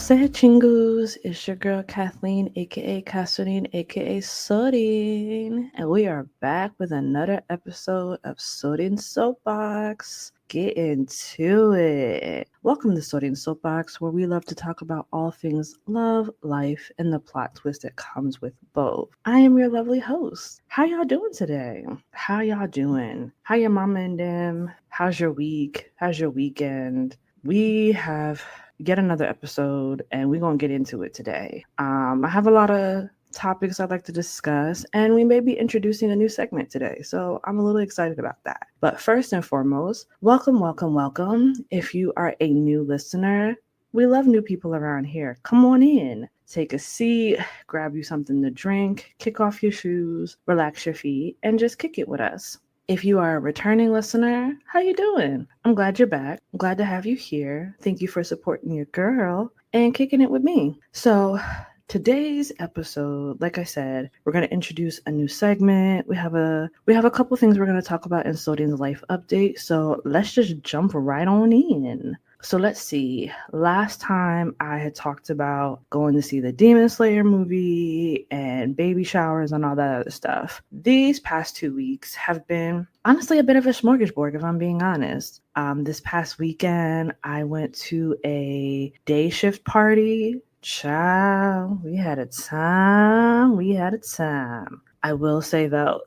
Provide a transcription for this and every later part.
say chingus? It's your girl Kathleen, aka Kathleen, aka Sorin, and we are back with another episode of Sorin Soapbox. Get into it. Welcome to Sorin Soapbox, where we love to talk about all things love, life, and the plot twist that comes with both. I am your lovely host. How y'all doing today? How y'all doing? How your mama and them? How's your week? How's your weekend? We have yet another episode and we're going to get into it today. I have a lot of topics I'd like to discuss, and we may be introducing a new segment today, so I'm a little excited about that. But first and foremost, welcome, welcome, welcome. If you are a new listener, we love new people around here. Come on in, take a seat, grab you something to drink, kick off your shoes, relax your feet, and just kick it with us. If you are a returning listener, how you doing? I'm glad you're back. I'm glad to have you here. Thank you for supporting your girl and kicking it with me. So today's episode, like I said, we're going to introduce a new segment. We have a couple things we're going to talk about in Sodium's life update. So let's just jump right on in. So let's see. Last time I had talked about going to see the Demon Slayer movie and baby showers and all that other stuff. These past 2 weeks have been honestly a bit of a smorgasbord, if I'm being honest. This past weekend, I went to a day shift party. Child, we had a time. I will say though,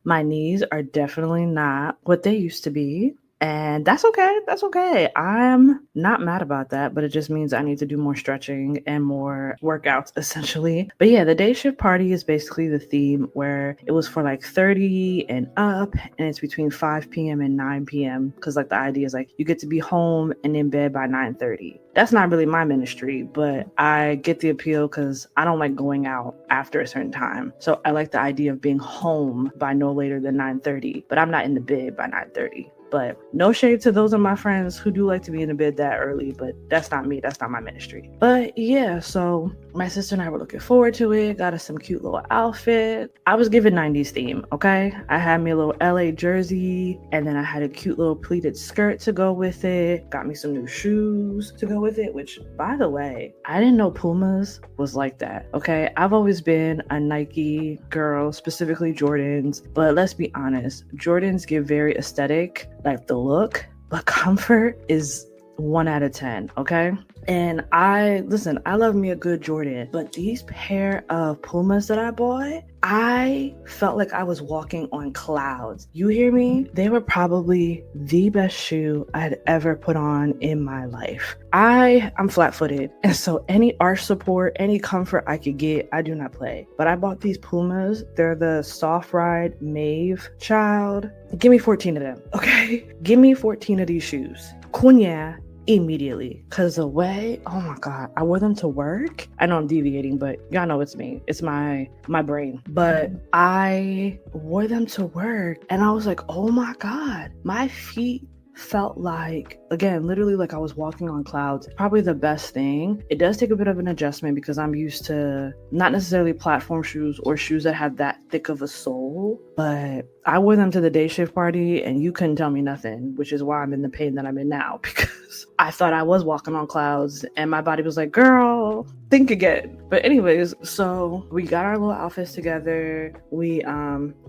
my knees are definitely not what they used to be. And that's okay. I'm not mad about that, but it just means I need to do more stretching and more workouts essentially. But yeah, the day shift party is basically the theme where it was for like 30 and up, and it's between 5 p.m. and 9 p.m. Because like the idea is like you get to be home and in bed by 9:30. That's not really my ministry, but I get the appeal because I don't like going out after a certain time. So I like the idea of being home by no later than 9:30, but I'm not in the bed by 9:30. But no shade to those of my friends who do like to be in the bed that early, but that's not me. That's not my ministry. But yeah, so my sister and I were looking forward to it. Got us some cute little outfit. I was giving 90s theme, okay? I had me a little LA jersey, and then I had a cute little pleated skirt to go with it. Got me some new shoes to go with it, which, by the way, I didn't know Pumas was like that, okay? I've always been a Nike girl, specifically Jordans, but let's be honest, Jordans give very aesthetic, like the look, but comfort is 1 out of 10, okay? And I love me a good Jordan, but these pair of Pumas that I bought, I felt like I was walking on clouds. You hear me? They were probably the best shoe I had ever put on in my life. I'm flat-footed, and so any arch support, any comfort I could get, I do not play. But I bought these Pumas. They're the Soft Ride Mave. Child, give me 14 of them, okay? Give me 14 of these shoes. Kunya. Immediately, because the way, oh my god, I wore them to work. I know I'm deviating, but y'all know it's me. It's my brain. But I wore them to work and I was like, oh my god, my feet felt like, again, literally like I was walking on clouds. Probably the best thing. It does take a bit of an adjustment because I'm used to not necessarily platform shoes or shoes that have that thick of a sole, but I wore them to the day shift party and you couldn't tell me nothing, which is why I'm in the pain that I'm in now, because I thought I was walking on clouds and my body was like, girl, think again. But anyways, so we got our little outfits together. We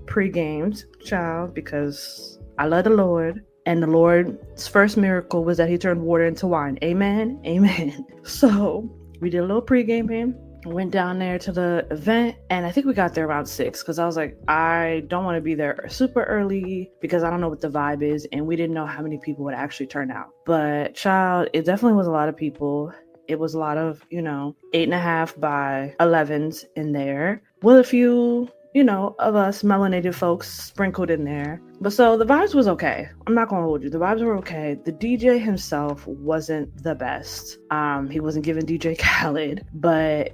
pre-gamed, child, because I love the Lord. And the Lord's first miracle was that he turned water into wine. Amen. Amen. So we did a little pre-gaming, went down there to the event, and I think we got there around 6 because I was like, I don't want to be there super early because I don't know what the vibe is, and we didn't know how many people would actually turn out. But child, it definitely was a lot of people. It was a lot of, 8.5 by 11s in there with a few, of us melanated folks sprinkled in there. But so the vibes was okay. I'm not gonna hold you. The vibes were okay. The DJ himself wasn't the best. He wasn't giving DJ Khaled, but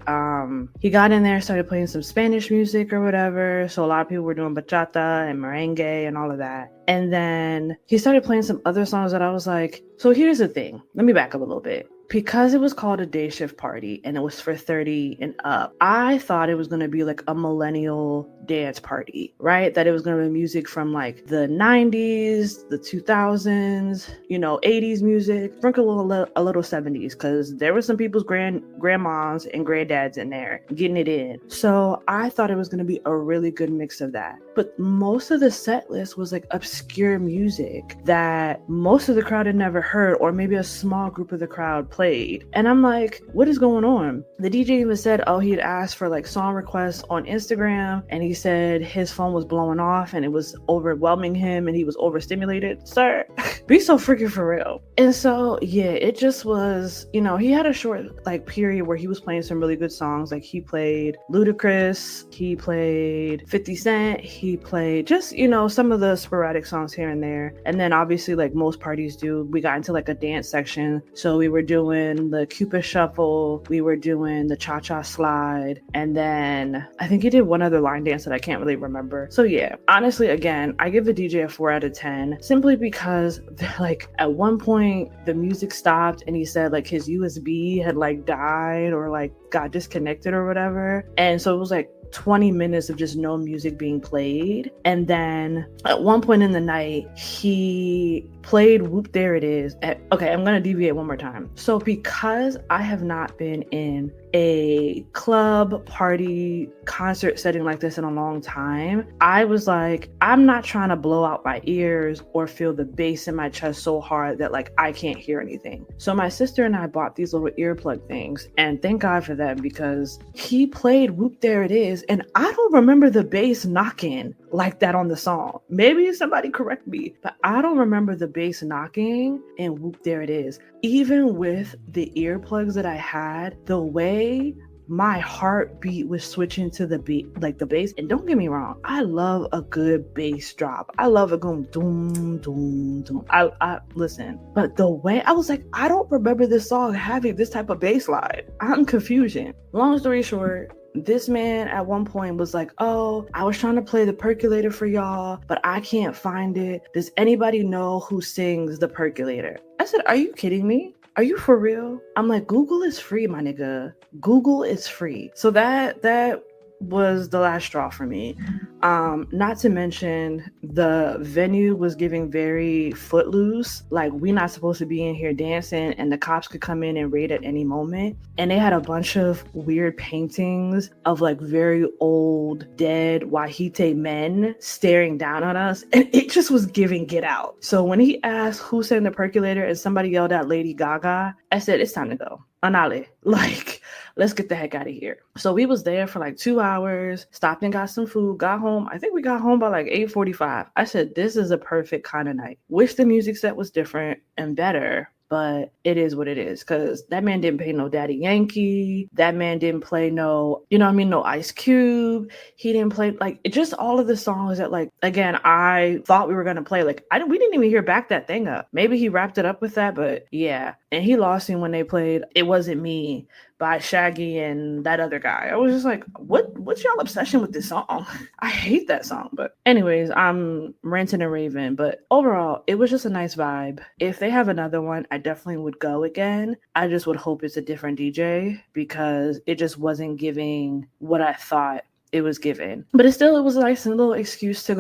he got in there, started playing some Spanish music or whatever. So a lot of people were doing bachata and merengue and all of that. And then he started playing some other songs that I was like, so here's the thing. Let me back up a little bit. because it was called a day shift party and it was for 30 and up, I thought it was going to be like a millennial dance party, right? That it was going to be music from like the 90s, the 2000s, 80s music, sprinkle a little 70s, because there were some people's grandmas and granddads in there getting it in. So I thought it was going to be a really good mix of that. But most of the set list was like obscure music that most of the crowd had never heard, or maybe a small group of the crowd played. And I'm like, what is going on? The DJ even said, oh, he'd asked for like song requests on Instagram, and he said his phone was blowing off and it was overwhelming him and he was overstimulated. Sir, be so freaking for real. And so, yeah, it just was, he had a short like period where he was playing some really good songs. Like he played Ludacris, he played 50 Cent, he played just, some of the sporadic songs here and there. And then obviously, like most parties do, we got into like a dance section. So we were doing the Cupid Shuffle, we were doing the Cha-Cha Slide, and then I think he did one other line dance that I can't really remember. So yeah, honestly, again, I give the DJ a 4 out of 10 simply because like at one point the music stopped and he said like his USB had like died or like got disconnected or whatever. And so it was like 20 minutes of just no music being played. And then at one point in the night, he played Whoop There It Is. Okay, I'm going to deviate one more time. So because I have not been in a club, party, concert setting like this in a long time, I was like, I'm not trying to blow out my ears or feel the bass in my chest so hard that like I can't hear anything. So my sister and I bought these little earplug things, and thank God for them, because he played Whoop There It Is, and I don't remember the bass knocking like that on the song. Maybe somebody correct me, but I don't remember the bass knocking in Whoop There It Is. Even with the earplugs that I had, the way my heartbeat was switching to the beat, like the bass. And don't get me wrong, I love a good bass drop. I love it going doom, doom, doom. I listen, but the way I was like, I don't remember this song having this type of bass line. I'm confusion. Long story short, this man at one point was like, oh, I was trying to play the Percolator for y'all, but I can't find it. Does anybody know who sings the Percolator? I said, are you kidding me? Are you for real? I'm like, Google is free, my nigga. Google is free. So that was the last straw for me. Not to mention the venue was giving very footloose. Like, we're not supposed to be in here dancing and the cops could come in and raid at any moment. And they had a bunch of weird paintings of like very old dead Wahite men staring down on us. And it just was giving Get Out. So when he asked who sang the Percolator and somebody yelled out Lady Gaga, I said, it's time to go. Anale, like, let's get the heck out of here. So we was there for like 2 hours, stopped and got some food, got home. I think we got home by like 8:45. I said, this is a perfect kind of night. Wish the music set was different and better, but it is what it is, because that man didn't play no Daddy Yankee. That man didn't play no, no Ice Cube. He didn't play like just all of the songs that, like, again, I thought we were going to play. Like, we didn't even hear Back That Thing Up. Maybe he wrapped it up with that, but yeah. And he lost me when they played It Wasn't Me by Shaggy and that other guy. I was just like, what's y'all obsession with this song? I hate that song. But anyways, I'm ranting and raving. But overall, it was just a nice vibe. If they have another one, I definitely would go again. I just would hope it's a different DJ, because it just wasn't giving what I thought it was given. But it was a nice little excuse to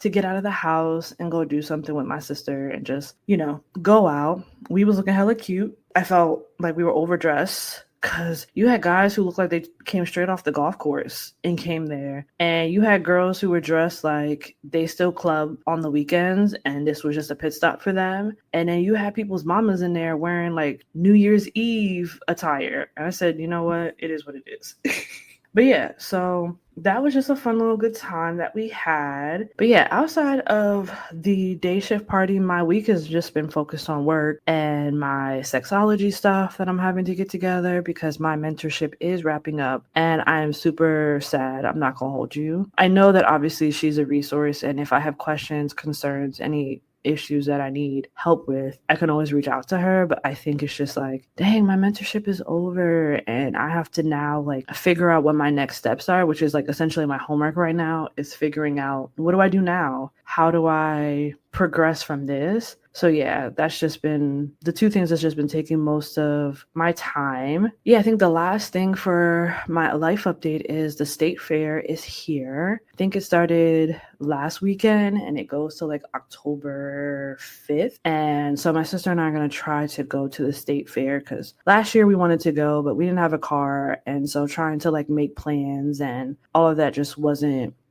get out of the house and go do something with my sister and just, go out. We was looking hella cute. I felt like we were overdressed, because you had guys who looked like they came straight off the golf course and came there. And you had girls who were dressed like they still club on the weekends and this was just a pit stop for them. And then you had people's mamas in there wearing like New Year's Eve attire. And I said, you know what? It is what it is. But yeah, so that was just a fun little good time that we had. But yeah, outside of the day shift party, my week has just been focused on work and my sexology stuff that I'm having to get together, because my mentorship is wrapping up and I am super sad. I'm not gonna hold you. I know that obviously she's a resource, and if I have questions, concerns, any issues that I need help with, I can always reach out to her. But I think it's just like, dang, my mentorship is over and I have to now like figure out what my next steps are, which is like essentially my homework right now, is figuring out, what do I do now? How do I progress from this. So yeah, that's just been the two things that's just been taking most of my time. Yeah, I think the last thing for my life update is the state fair is here. I think it started last weekend and it goes to like October 5th. And so my sister and I are going to try to go to the state fair because last year we wanted to go, but we didn't have a car. And so trying to like make plans and all of that just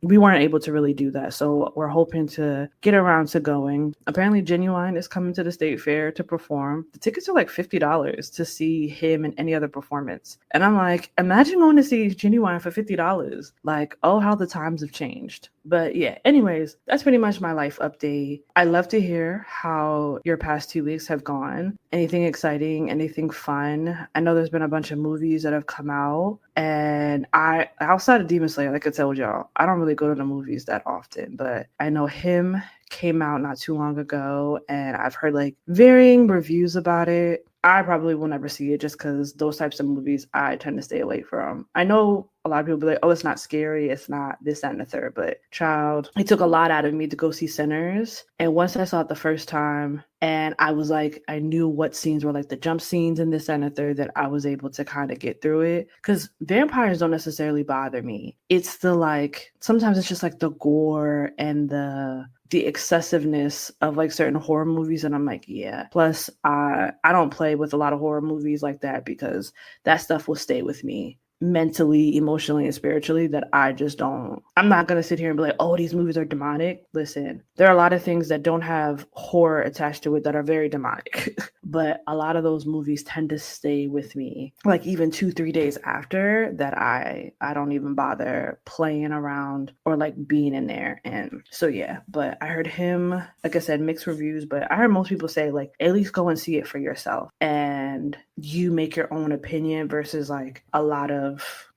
we weren't able to really do that. So we're hoping to get around to going. Apparently Genuine is coming to the state fair to perform. The tickets are like $50 to see him in any other performance. And I'm like, imagine going to see Genuine for $50. Like, oh, how the times have changed. But yeah, anyways, that's pretty much my life update. I love to hear how your past 2 weeks have gone. Anything exciting, anything fun? I know there's been a bunch of movies that have come out, and outside of Demon Slayer, like I told y'all, I don't really go to the movies that often, but I know him came out not too long ago, and I've heard like varying reviews about it. I probably will never see it just because those types of movies I tend to stay away from. I know a lot of people be like, oh, it's not scary, it's not this, that, and the third, but child, it took a lot out of me to go see Sinners. And once I saw it the first time, and I was like, I knew what scenes were like the jump scenes and this, that, and the third, that I was able to kind of get through it. Because vampires don't necessarily bother me. It's the like, sometimes it's just like the gore and the excessiveness of like certain horror movies, and I'm like, yeah. Plus I don't play with a lot of horror movies like that because that stuff will stay with me mentally, emotionally, and spiritually, that I'm not going to sit here and be like, oh, these movies are demonic. Listen, there are a lot of things that don't have horror attached to it that are very demonic, but a lot of those movies tend to stay with me like even 2-3 days after that. I don't even bother playing around or like being in there. And so yeah, but I heard him, like I said, mixed reviews, but I heard most people say like at least go and see it for yourself and you make your own opinion versus like a lot of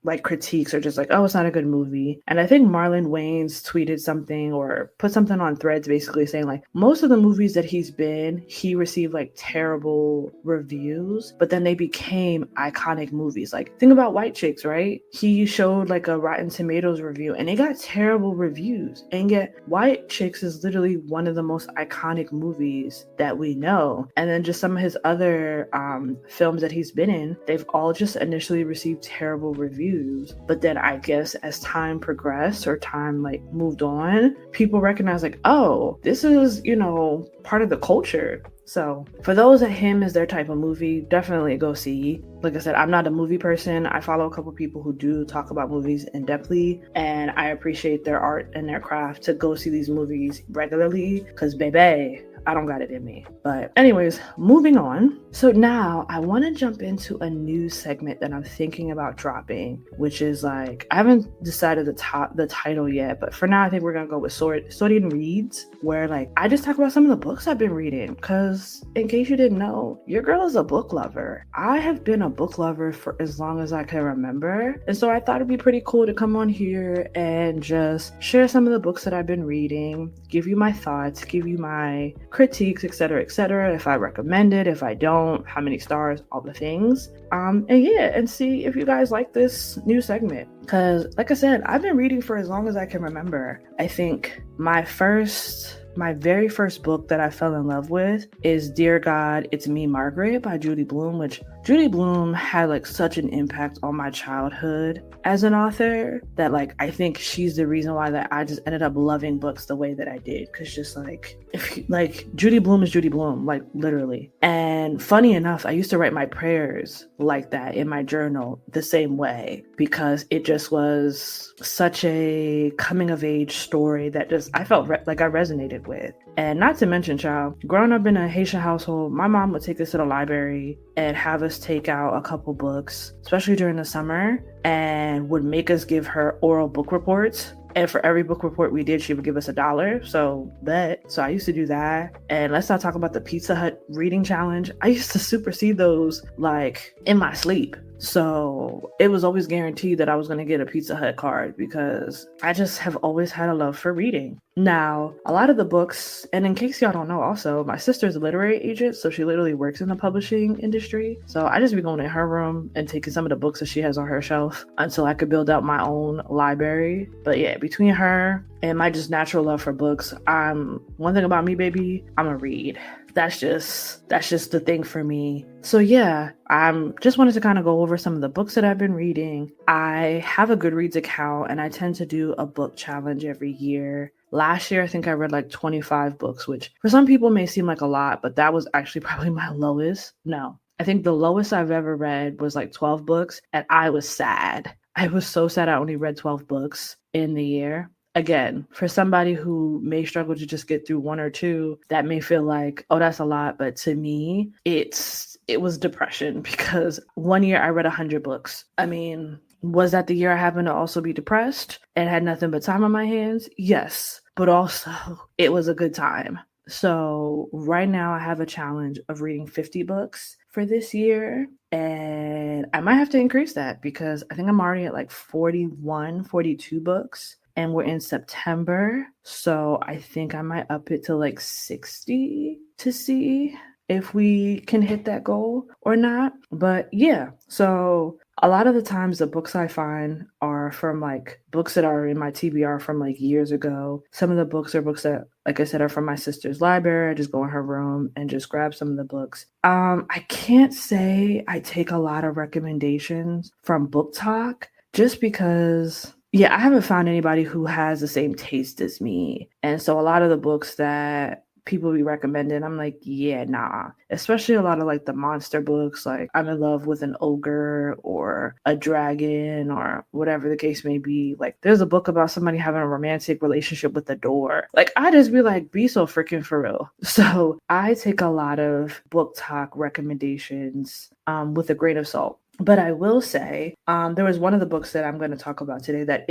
like critiques are just like, oh, it's not a good movie. And I think Marlon Wayans tweeted something or put something on Threads basically saying like most of the movies that he received like terrible reviews, but then they became iconic movies. Like think about White Chicks, right? He showed like a Rotten Tomatoes review and it got terrible reviews, and yet White Chicks is literally one of the most iconic movies that we know. And then just some of his other films that he's been in, they've all just initially received terrible reviews, but then I guess as time progressed or time like moved on, people recognize like, oh, this is, part of the culture. So for those that him is their type of movie, definitely go see. Like I said, I'm not a movie person. I follow a couple people who do talk about movies in depthly, and I appreciate their art and their craft to go see these movies regularly because baby, I don't got it in me. But anyways, moving on. So now I want to jump into a new segment that I'm thinking about dropping, which is like, I haven't decided the title yet, but for now I think we're going to go with Sorin Reads, where like I just talk about some of the books I've been reading. Because in case you didn't know, your girl is a book lover. I have been a book lover for as long as I can remember. And so I thought it'd be pretty cool to come on here and just share some of the books that I've been reading, give you my thoughts, give you my critiques, etc., if I recommend it, if I don't, how many stars, all the things, and see if you guys like this new segment. Because like I said, I've been reading for as long as I can remember. I think my very first book that I fell in love with is Dear God, It's Me, Margaret by Judy Blume, which Judy Blume had like such an impact on my childhood as an author that like I think she's the reason why that I just ended up loving books the way that I did. Cause just like Judy Blume is Judy Blume, like literally. And funny enough, I used to write my prayers like that in my journal the same way because it just was such a coming of age story that just I felt like I resonated with. And not to mention, child, growing up in a Haitian household, my mom would take us to the library and have us take out a couple books, especially during the summer, and would make us give her oral book reports. And for every book report we did, she would give us $1. So I used to do that. And let's not talk about the Pizza Hut reading challenge. I used to supersede those like in my sleep. So it was always guaranteed that I was going to get a Pizza Hut card because I just have always had a love for reading. Now, a lot of the books, and in case y'all don't know, also, my sister's a literary agent, so she literally works in the publishing industry. So I just be going in her room and taking some of the books that she has on her shelf until I could build out my own library. But yeah, between her and my just natural love for books, one thing about me, baby, I'm a read. That's just the thing for me. So yeah, I'm just wanted to kind of go over some of the books that I've been reading. I have a Goodreads account and I tend to do a book challenge every year. Last year, I think I read like 25 books, which for some people may seem like a lot, but that was actually probably my lowest. No, I think the lowest I've ever read was like 12 books, and I was sad. I was so sad I only read 12 books in the year. Again, for somebody who may struggle to just get through one or two, that may feel like, oh, that's a lot. But to me, it was depression because one year I read 100 books. I mean, was that the year I happened to also be depressed and had nothing but time on my hands? Yes, but also it was a good time. So right now I have a challenge of reading 50 books for this year, and I might have to increase that because I think I'm already at like 41, 42 books. And we're in September, so I think I might up it to like 60 to see if we can hit that goal or not. But yeah, so a lot of the times the books I find are from like books that are in my TBR from like years ago. Some of the books are books that, like I said, are from my sister's library. I just go in her room and just grab some of the books. I can't say I take a lot of recommendations from Book Talk just because, yeah, I haven't found anybody who has the same taste as me. And so a lot of the books that people be recommending, I'm like, yeah, nah. Especially a lot of like the monster books, like I'm in love with an ogre or a dragon or whatever the case may be. Like there's a book about somebody having a romantic relationship with a door. Like I just be like, be so freaking for real. So I take a lot of Book Talk recommendations with a grain of salt. But I will say, there was one of the books that I'm going to talk about today that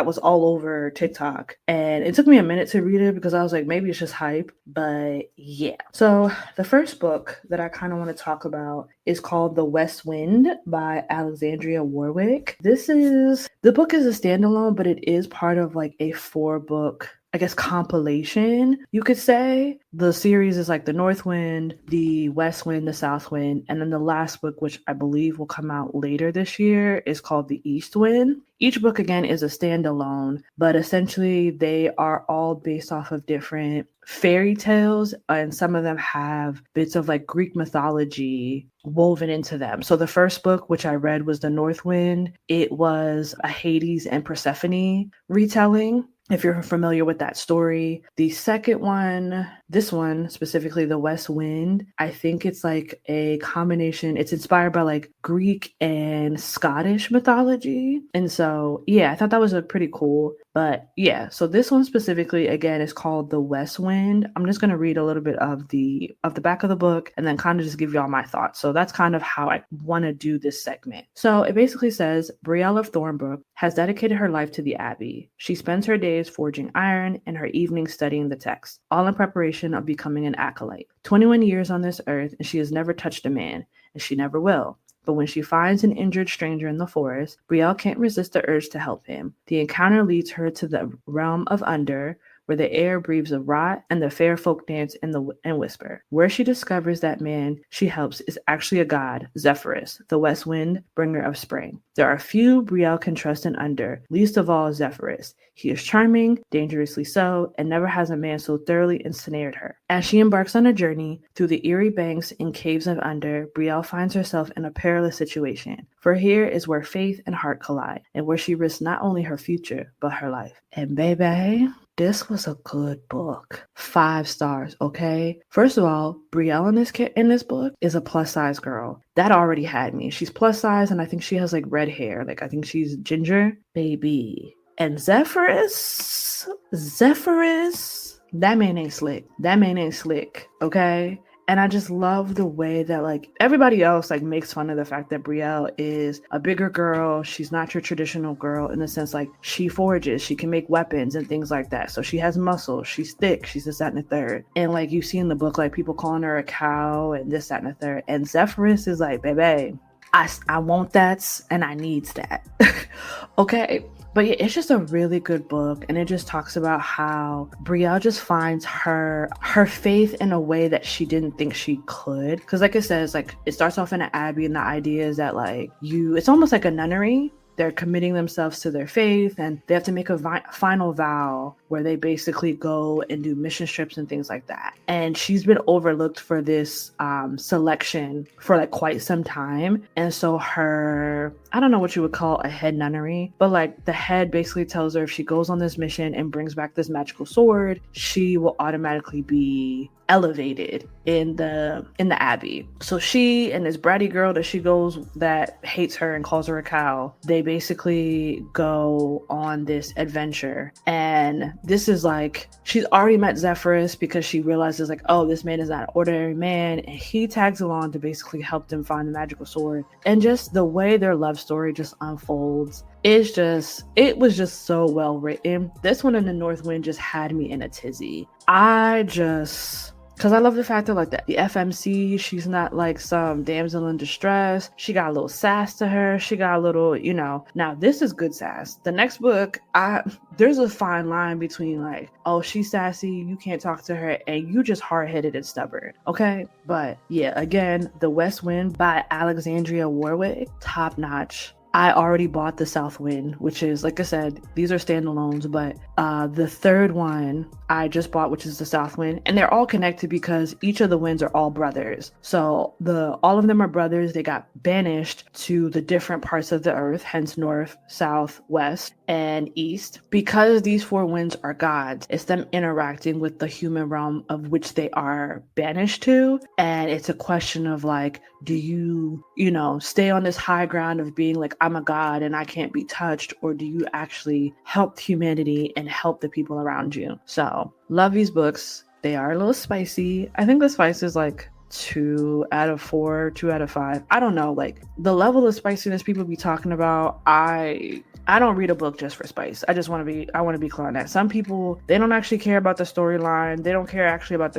was all over TikTok. And it took me a minute to read it because I was like, maybe it's just hype. But yeah. So the first book that I kind of want to talk about is called The West Wind by Alexandria Warwick. The book is a standalone, but it is part of like a 4-book, I guess, compilation, you could say. The series is like the North Wind, the West Wind, the South Wind, and then the last book, which I believe will come out later this year, is called the East Wind. Each book, again, is a standalone, but essentially they are all based off of different fairy tales, and some of them have bits of like Greek mythology woven into them. So the first book, which I read, was the North Wind. It was a Hades and Persephone retelling, if you're familiar with that story. The second one, this one specifically, The West Wind, I think it's like a combination. It's inspired by like Greek and Scottish mythology. And so, yeah, I thought that was a pretty cool. But yeah, so this one specifically, again, is called The West Wind. I'm just going to read a little bit of the back of the book and then kind of just give y'all my thoughts. So that's kind of how I want to do this segment. So it basically says, Brielle of Thornbrook has dedicated her life to the Abbey. She spends her days forging iron and her evenings studying the text, all in preparation of becoming an acolyte. 21 years on this earth, and she has never touched a man, and she never will. But when she finds an injured stranger in the forest, Brielle can't resist the urge to help him. The encounter leads her to the realm of Under, where the air breathes of rot and the fair folk dance and whisper. Where she discovers that man she helps is actually a god, Zephyrus, the west wind, bringer of spring. There are few Brielle can trust in Under, least of all Zephyrus. He is charming, dangerously so, and never has a man so thoroughly ensnared her. As she embarks on a journey through the eerie banks and caves of Under, Brielle finds herself in a perilous situation. For here is where faith and heart collide, and where she risks not only her future, but her life. And baby, this was a good book. 5 stars, okay? First of all, Brielle in this book is a plus size girl. That already had me. She's plus size, and I think she has like red hair. Like I think she's ginger, baby. And Zephyrus, that man ain't slick, okay? And I just love the way that like everybody else like makes fun of the fact that Brielle is a bigger girl. She's not your traditional girl in the sense like she forges, she can make weapons and things like that. So she has muscles, she's thick, she's this, that, and the third. And like you see in the book, like people calling her a cow and this, that, and the third. And Zephyrus is like, baby, I want that and I needs that. Okay. But yeah, it's just a really good book, and it just talks about how Brielle just finds her faith in a way that she didn't think she could. Because like it says, like it starts off in an abbey, and the idea is that like it's almost like a nunnery. They're committing themselves to their faith, and they have to make a final vow where they basically go and do mission trips and things like that. And she's been overlooked for this selection for like quite some time. And so I don't know what you would call a head nunnery, but like the head basically tells her if she goes on this mission and brings back this magical sword, she will automatically be elevated in the abbey. So she and this bratty girl that she goes that hates her and calls her a cow, they basically go on this adventure. And this is like, she's already met Zephyrus because she realizes like, oh, this man is not an ordinary man, and he tags along to basically help them find the magical sword. And just the way their love story just unfolds, it was just so well written. This one in the North Wind just had me in a tizzy. Because I love the fact that like the FMC, she's not like some damsel in distress. She got a little sass to her. She got a little, now this is good sass. The next book, there's a fine line between like, oh, she's sassy, you can't talk to her, and you just hard-headed and stubborn. Okay. But yeah, again, The West Wind by Alexandria Warwick, top notch. I already bought the South Wind, which is, like I said, these are standalones, but the third one I just bought, which is the South Wind, and they're all connected because each of the winds are all brothers. So all of them are brothers. They got banished to the different parts of the earth, hence north, south, west, and east. Because these four winds are gods, it's them interacting with the human realm of which they are banished to. And it's a question of like, do you stay on this high ground of being like, I'm a god and I can't be touched, or do you actually help humanity and help the people around you? So love these books. They are a little spicy. I think the spice is like 2 out of 4, 2 out of 5. I don't know, like the level of spiciness people be talking about. I don't read a book just for spice. I want to be clear on that. Some people, they don't actually care about the storyline. They don't care actually about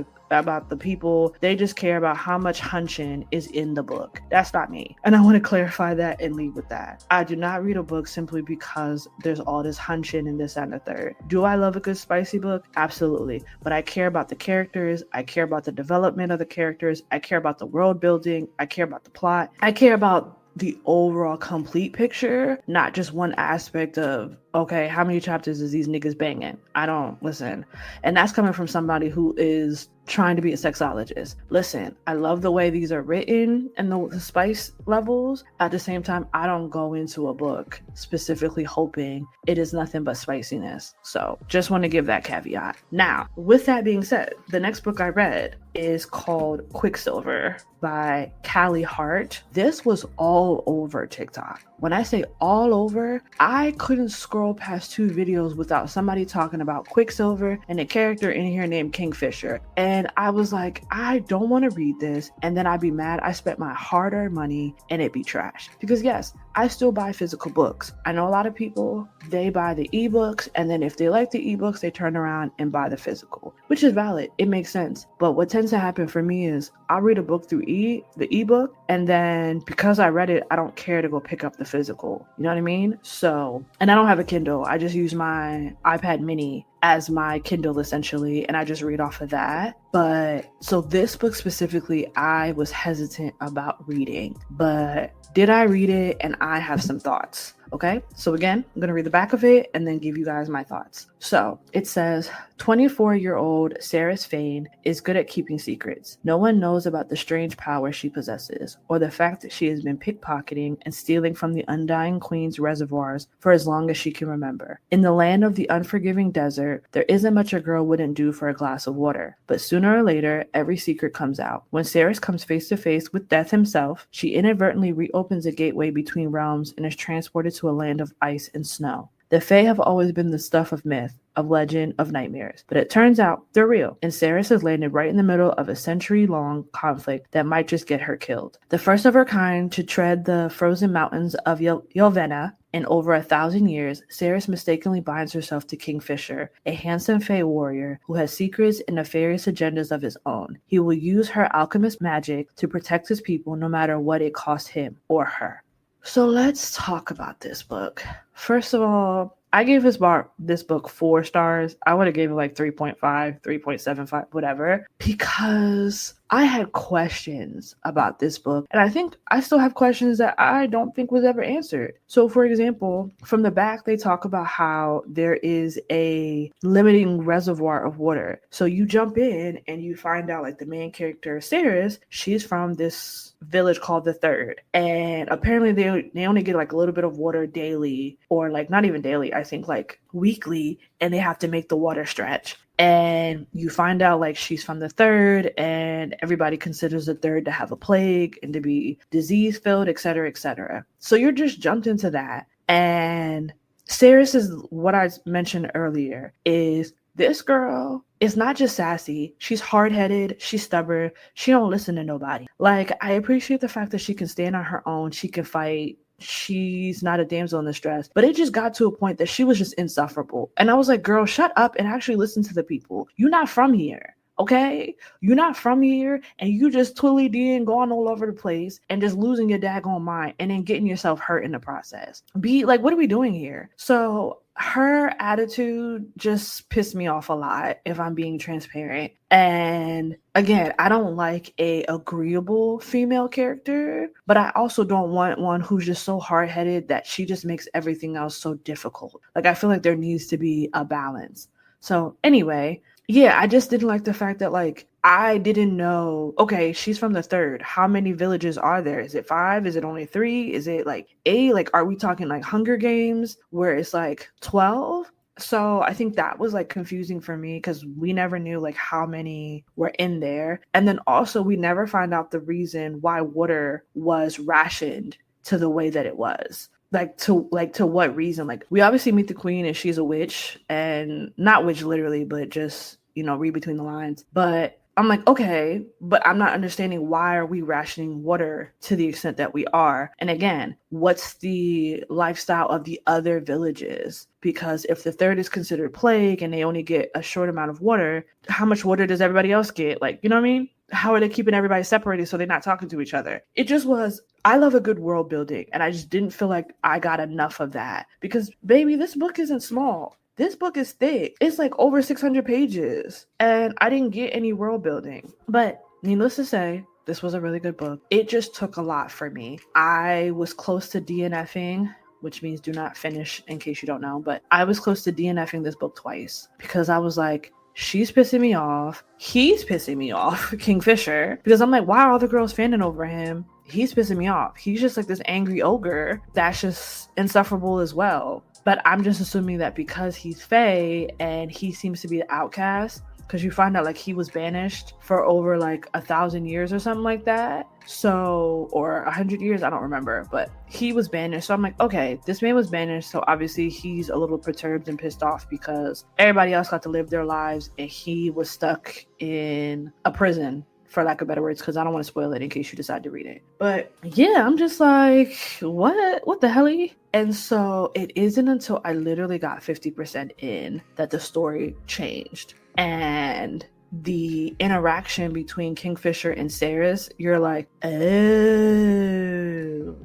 the people. They just care about how much hunching is in the book. That's not me. And I want to clarify that and leave with that. I do not read a book simply because there's all this hunching and this and the third. Do I love a good spicy book? Absolutely. But I care about the characters. I care about the development of the characters. I care about the world building. I care about the plot. I care about the overall complete picture, not just one aspect of, okay, how many chapters is these niggas banging? I don't listen. And that's coming from somebody who is trying to be a sexologist. Listen, I love the way these are written and the spice levels. At the same time, I don't go into a book specifically hoping it is nothing but spiciness. So just want to give that caveat. Now, with that being said, the next book I read is called Quicksilver by Callie Hart. This was all over TikTok. When I say all over, I couldn't scroll past 2 videos without somebody talking about Quicksilver and a character in here named Kingfisher. And I was like, I don't want to read this. And then I'd be mad I spent my hard-earned money and it'd be trash. Because yes, I still buy physical books. I know a lot of people, they buy the ebooks, and then if they like the ebooks, they turn around and buy the physical, which is valid. It makes sense. But what tends to happen for me is I'll read a book through the ebook, and then because I read it, I don't care to go pick up the physical. You know what I mean? So, and I don't have a Kindle. I just use my iPad mini as my Kindle essentially, and I just read off of that. But so this book specifically, I was hesitant about reading, but did I read it? And I have some thoughts. Okay, so again, I'm going to read the back of it and then give you guys my thoughts. So it says, 24-year-old Saris Fane is good at keeping secrets. No one knows about the strange power she possesses, or the fact that she has been pickpocketing and stealing from the Undying Queen's reservoirs for as long as she can remember. In the land of the unforgiving desert, there isn't much a girl wouldn't do for a glass of water. But sooner or later, every secret comes out. When Saris comes face to face with death himself, she inadvertently reopens a gateway between realms and is transported to a land of ice and snow. The Fae have always been the stuff of myth, of legend, of nightmares. But it turns out they're real, and Saris has landed right in the middle of a century-long conflict that might just get her killed. The first of her kind to tread the frozen mountains of Yelvena, In over 1,000 years, Ceres mistakenly binds herself to Kingfisher, a handsome Fey warrior who has secrets and nefarious agendas of his own. He will use her alchemist magic to protect his people no matter what it costs him or her. So let's talk about this book. First of all, I gave this book 4 stars. I would have gave it like 3.5, 3.75, whatever, because I had questions about this book. And I think I still have questions that I don't think was ever answered. So for example, from the back, they talk about how there is a limiting reservoir of water. So you jump in and you find out like the main character, Ceres, she's from this village called the Third. And apparently they only get like a little bit of water daily, or like not even daily, I think like weekly, and they have to make the water stretch. And you find out like she's from the Third, and everybody considers the Third to have a plague and to be disease filled, etc., etc. So you're just jumped into that. And Ceres is what I mentioned earlier, is this girl is not just sassy, she's hard-headed, she's stubborn, she don't listen to nobody. Like, I appreciate the fact that she can stand on her own, she can fight, she's not a damsel in distress, but it just got to a point that she was just insufferable. And I was like, girl, shut up and actually listen to the people. You're not from here. Okay, you're not from here, and you just twiddly-deeing, going all over the place, and just losing your daggone mind, and then getting yourself hurt in the process. Be like, what are we doing here? So her attitude just pissed me off a lot, if I'm being transparent. And again, I don't like a agreeable female character, but I also don't want one who's just so hard-headed that she just makes everything else so difficult. Like, I feel like there needs to be a balance. So anyway, yeah, I just didn't like the fact that, like, I didn't know, okay, she's from the Third. How many villages are there? Is it 5? Is it only 3? Is it like 8? Like, are we talking like Hunger Games where it's like 12? So I think that was like confusing for me, because we never knew like how many were in there. And then also we never find out the reason why water was rationed to the way that it was. To what reason? Like, we obviously meet the queen and she's a witch, and not witch literally, but just, read between the lines. But I'm like, okay, but I'm not understanding, why are we rationing water to the extent that we are? And again, what's the lifestyle of the other villages? Because if the Third is considered plague and they only get a short amount of water, how much water does everybody else get? Like, you know what I mean? How are they keeping everybody separated so they're not talking to each other? It just was, I love a good world building, and I just didn't feel like I got enough of that. Because, baby, this book isn't small. This book is thick. It's like over 600 pages, and I didn't get any world building. But needless to say, this was a really good book. It just took a lot for me. I was close to DNFing, which means do not finish, in case you don't know. But I was close to DNFing this book twice, because I was like, she's pissing me off. He's pissing me off, Kingfisher, because I'm like, why are all the girls fanning over him? He's pissing me off. He's just like this angry ogre that's just insufferable as well. But I'm just assuming that because he's Fae and he seems to be the outcast, because you find out like he was banished for over like 1,000 years or something like that. So, or 100 years, I don't remember, but he was banished. So I'm like, okay, this man was banished. So obviously he's a little perturbed and pissed off because everybody else got to live their lives and he was stuck in a prison, for lack of better words, because I don't want to spoil it in case you decide to read it. But yeah, I'm just like, what the hell? And so it isn't until I literally got 50% in that the story changed. And the interaction between Kingfisher and Ceres, you're like, oh.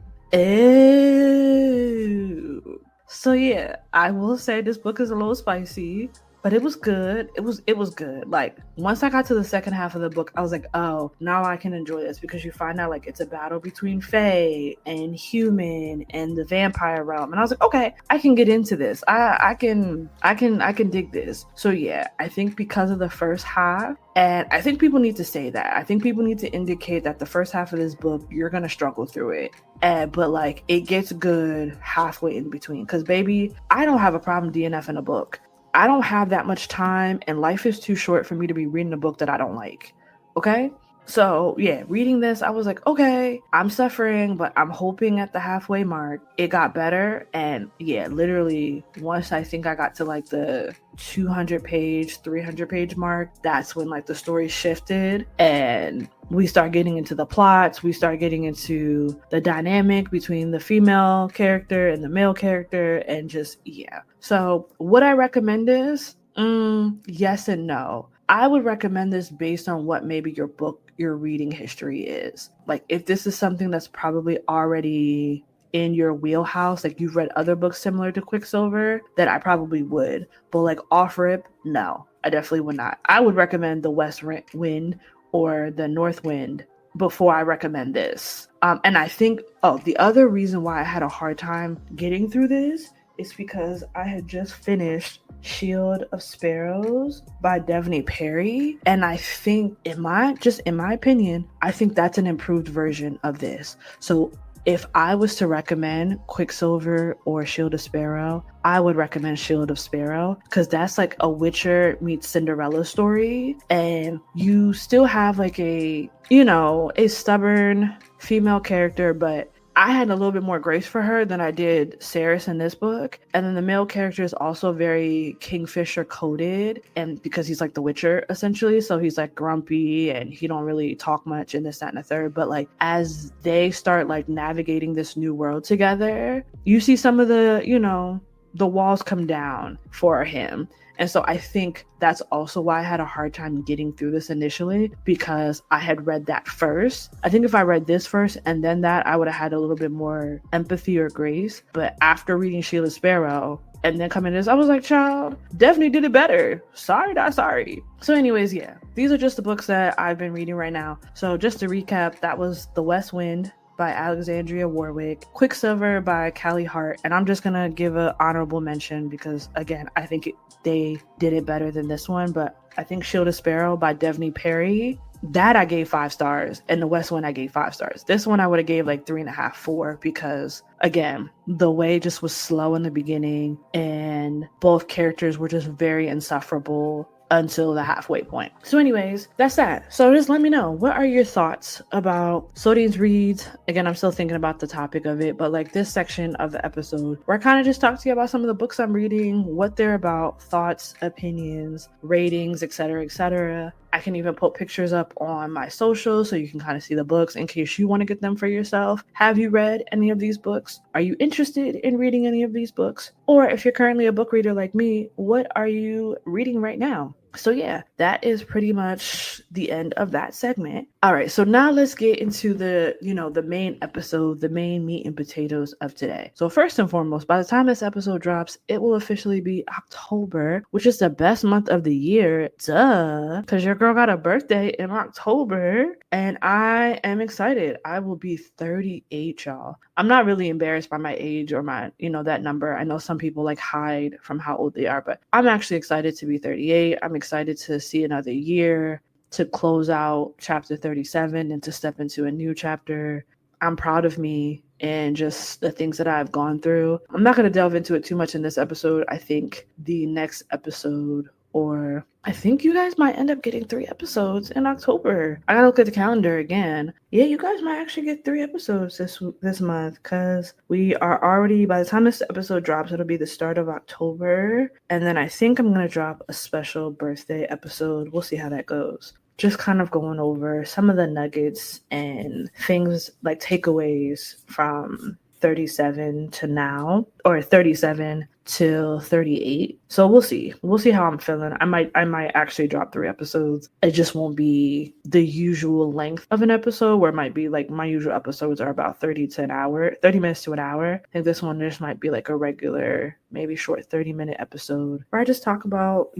So yeah, I will say this book is a little spicy, but it was good. It was good. Like, once I got to the second half of the book, I was like, oh, now I can enjoy this, because you find out like it's a battle between Fae and human and the vampire realm. And I was like, okay, I can get into this. I can dig this. So yeah, I think because of the first half, and I think people need to say that. I think people need to indicate that the first half of this book, you're going to struggle through it. But like, it gets good halfway in between. Because baby, I don't have a problem DNFing a book. I don't have that much time, and life is too short for me to be reading a book that I don't like. Okay? So yeah, reading this, I was like, okay, I'm suffering, but I'm hoping at the halfway mark it got better. And yeah, literally once I think I got to like the 200 page, 300 page mark, that's when like the story shifted and we start getting into the plots, we start getting into the dynamic between the female character and the male character, and just yeah. So would I recommend this? Yes and no. I would recommend this based on what maybe your reading history is. Like if this is something that's probably already in your wheelhouse, like you've read other books similar to Quicksilver, then I probably would. But like off rip, no, I definitely would not. I would recommend the West Wind or the North Wind before I recommend this. And I think, oh, the other reason why I had a hard time getting through this is because I had just finished Shield of Sparrows by Devney Perry, and I think in my opinion, I think that's an improved version of this. So if I was to recommend Quicksilver or Shield of Sparrow, I would recommend Shield of Sparrow because that's like a Witcher meets Cinderella story, and you still have like a stubborn female character, but I had a little bit more grace for her than I did Ceres in this book. And then the male character is also very Kingfisher coded, and because he's like the Witcher essentially, so he's like grumpy and he don't really talk much and this, that, and the third. But like as they start like navigating this new world together, you see some of the walls come down for him. And so I think that's also why I had a hard time getting through this initially, because I had read that first. I think if I read this first and then that, I would have had a little bit more empathy or grace. But after reading Sheila Sparrow and then coming to this, I was like, child, Daphne did it better. Sorry, not sorry. So anyways, yeah, these are just the books that I've been reading right now. So just to recap, that was The West Wind by Alexandria Warwick, Quicksilver by Callie Hart, and I'm just gonna give an honorable mention because again, I think they did it better than this one, but I think Shield of Sparrow by Devney Perry, that I gave 5 stars, and the West one I gave 5 stars. This one I would have gave like 3.5, 4, because again, the way just was slow in the beginning and both characters were just very insufferable until the halfway point. So anyways, that's that. So just let me know, what are your thoughts about Sorin's reads? Again, I'm still thinking about the topic of it, but like this section of the episode where I kind of just talk to you about some of the books I'm reading, what they're about, thoughts, opinions, ratings, etc., etc. I can even put pictures up on my socials so you can kind of see the books in case you want to get them for yourself. Have you read any of these books? Are you interested in reading any of these books? Or if you're currently a book reader like me, what are you reading right now? So yeah, that is pretty much the end of that segment. All right, so now let's get into the main episode, the main meat and potatoes of today. So first and foremost, by the time this episode drops, it will officially be October, which is the best month of the year. Duh, because your girl got a birthday in October, and I am excited. I will be 38, y'all. I'm not really embarrassed by my age or my, that number. I know some people like hide from how old they are, but I'm actually excited to be 38. I'm excited to see another year, to close out chapter 37 and to step into a new chapter. I'm proud of me and just the things that I've gone through. I'm not going to delve into it too much in this episode. I think the next episode, or I think you guys might end up getting 3 episodes in October. I gotta look at the calendar again. Yeah, you guys might actually get 3 episodes this month, because we are already, by the time this episode drops, it'll be the start of October. And then I think I'm gonna drop a special birthday episode. We'll see how that goes. Just kind of going over some of the nuggets and things like takeaways from 37 to now, or 37 till 38. So we'll see how I'm feeling. I might actually drop 3 episodes. It just won't be the usual length of an episode, where it might be like my usual episodes are about 30 minutes to an hour. I think this one just might be like a regular, maybe short 30-minute episode where I just talk about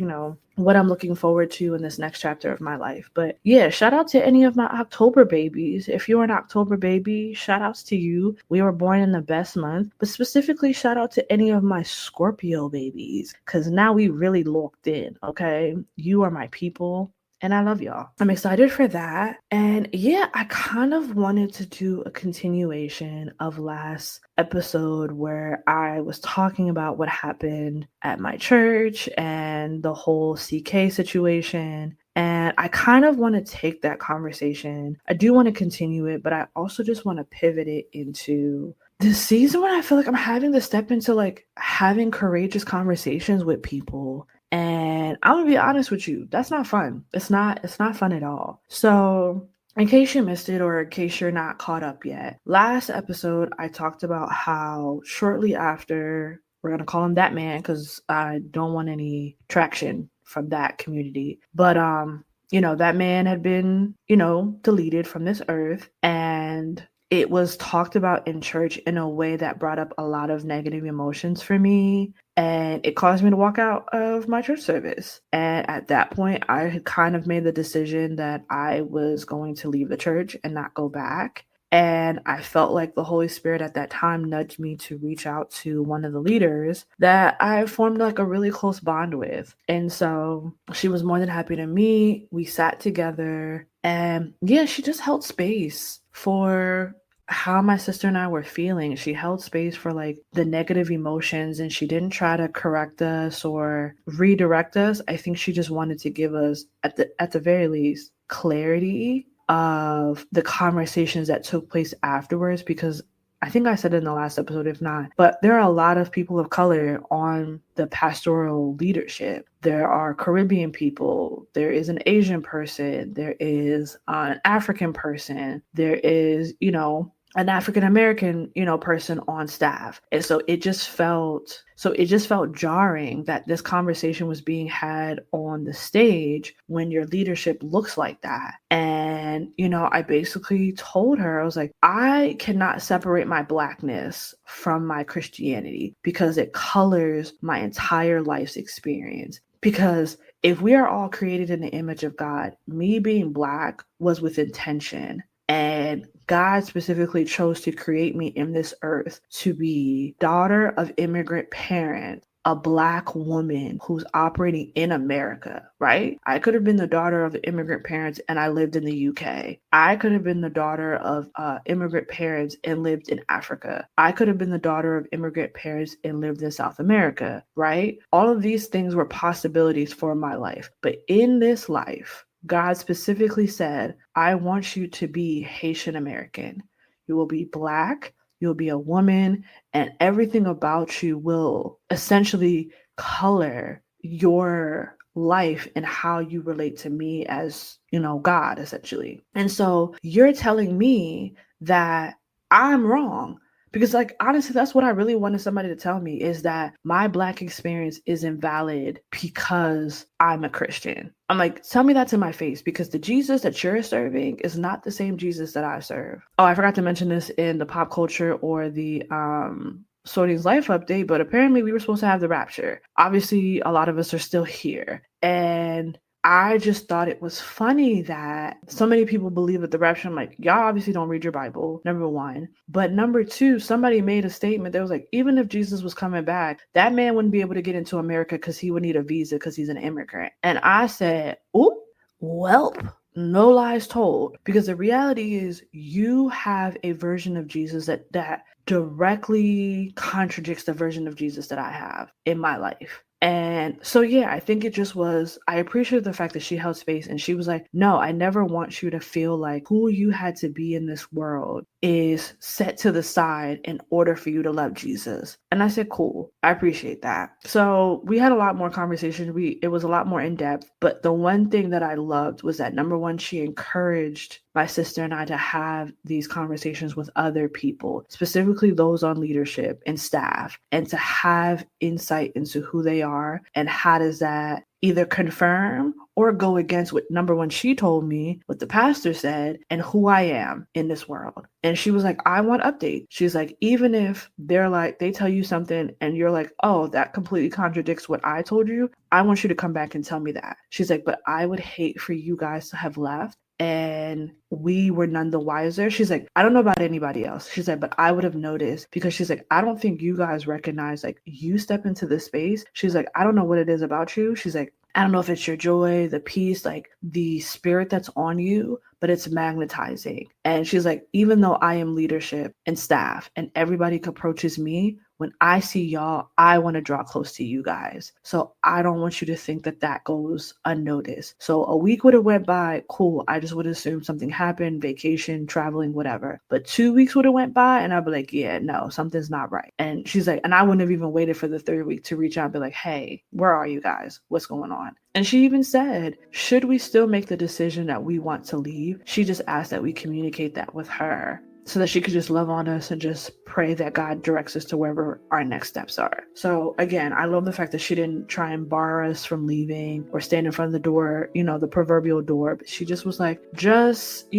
what I'm looking forward to in this next chapter of my life. But yeah, shout out to any of my October babies. If you're an October baby, shout outs to you. We were born in the best month, but specifically shout out to any of my Scorpio babies, because now we really locked in, okay? You are my people And I love y'all. I'm excited for that. And yeah, I kind of wanted to do a continuation of last episode where I was talking about what happened at my church and the whole CK situation. And I kind of want to take that conversation. I do want to continue it, but I also just want to pivot it into this season when I feel like I'm having to step into like having courageous conversations with people. And I'm gonna be honest with you, that's not fun. It's not fun at all. So in case you missed it or in case you're not caught up yet, last episode I talked about how shortly after, we're gonna call him that man because I don't want any traction from that community. But that man had been, deleted from this earth, and it was talked about in church in a way that brought up a lot of negative emotions for me. And it caused me to walk out of my church service. And at that point, I had kind of made the decision that I was going to leave the church and not go back. And I felt like the Holy Spirit at that time nudged me to reach out to one of the leaders that I formed like a really close bond with. And so she was more than happy to meet. We sat together, and yeah, she just held space for how my sister and I were feeling. She held space for like the negative emotions, and she didn't try to correct us or redirect us. I think she just wanted to give us at the very least clarity of the conversations that took place afterwards, because I think I said it in the last episode, if not, but there are a lot of people of color on the pastoral leadership. There are Caribbean people, there is an Asian person, there is an African person, there is, an African American, person on staff. And so it just felt jarring that this conversation was being had on the stage when your leadership looks like that. And, I basically told her, I was like, I cannot separate my Blackness from my Christianity because it colors my entire life's experience. Because if we are all created in the image of God, me being Black was with intention. And God specifically chose to create me in this earth to be daughter of immigrant parents, a Black woman who's operating in America, right? I could have been the daughter of the immigrant parents and I lived in the UK. I could have been the daughter of immigrant parents and lived in Africa. I could have been the daughter of immigrant parents and lived in South America, right? All of these things were possibilities for my life. But in this life, God specifically said, I want you to be Haitian American. You will be Black, you'll be a woman, and everything about you will essentially color your life and how you relate to me as, God, essentially. And so you're telling me that I'm wrong. Because honestly, that's what I really wanted somebody to tell me, is that my Black experience is invalid because I'm a Christian. I'm like, tell me that to my face, because the Jesus that you're serving is not the same Jesus that I serve. Oh, I forgot to mention this in the pop culture or the Sorin's life update, but apparently we were supposed to have the rapture. Obviously, a lot of us are still here. And I just thought it was funny that so many people believe that the rapture. I'm like, y'all obviously don't read your Bible, number one. But number two, somebody made a statement that was like, even if Jesus was coming back, that man wouldn't be able to get into America because he would need a visa because he's an immigrant. And I said, oh, welp. No lies told, because the reality is you have a version of Jesus that directly contradicts the version of Jesus that I have in my life. And so, yeah, I think it just was, I appreciate the fact that she held space and she was like, no, I never want you to feel like who you had to be in this world is set to the side in order for you to love Jesus. And I said, cool, I appreciate that. So we had a lot more conversation. It was a lot more in depth, but the one thing that I loved was that, number one, she encouraged my sister and I to have these conversations with other people, specifically those on leadership and staff, and to have insight into who they are and how does that either confirm or go against what, number one, she told me, what the pastor said, and who I am in this world. And she was like, I want updates. She's like, even if they're like, they tell you something and you're like, oh, that completely contradicts what I told you, I want you to come back and tell me that. She's like, but I would hate for you guys to have left and we were none the wiser. She's like, I don't know about anybody else. She's like, but I would have noticed, because she's like, I don't think you guys recognize, like, you step into this space. She's like, I don't know what it is about you. She's like, I don't know if it's your joy, the peace, like the spirit that's on you, but it's magnetizing. And she's like, even though I am leadership and staff and everybody approaches me, when I see y'all, I want to draw close to you guys. So I don't want you to think that that goes unnoticed. So a week would have went by, cool. I just would assume something happened, vacation, traveling, whatever. But 2 weeks would have went by and I'd be like, yeah, no, something's not right. And she's like, and I wouldn't have even waited for the third week to reach out and be like, hey, where are you guys? What's going on? And she even said, should we still make the decision that we want to leave? She just asked that we communicate that with her so that she could just love on us and just pray that God directs us to wherever our next steps are. So again, I love the fact that she didn't try and bar us from leaving or stand in front of the door, the proverbial door, but she just was like, just,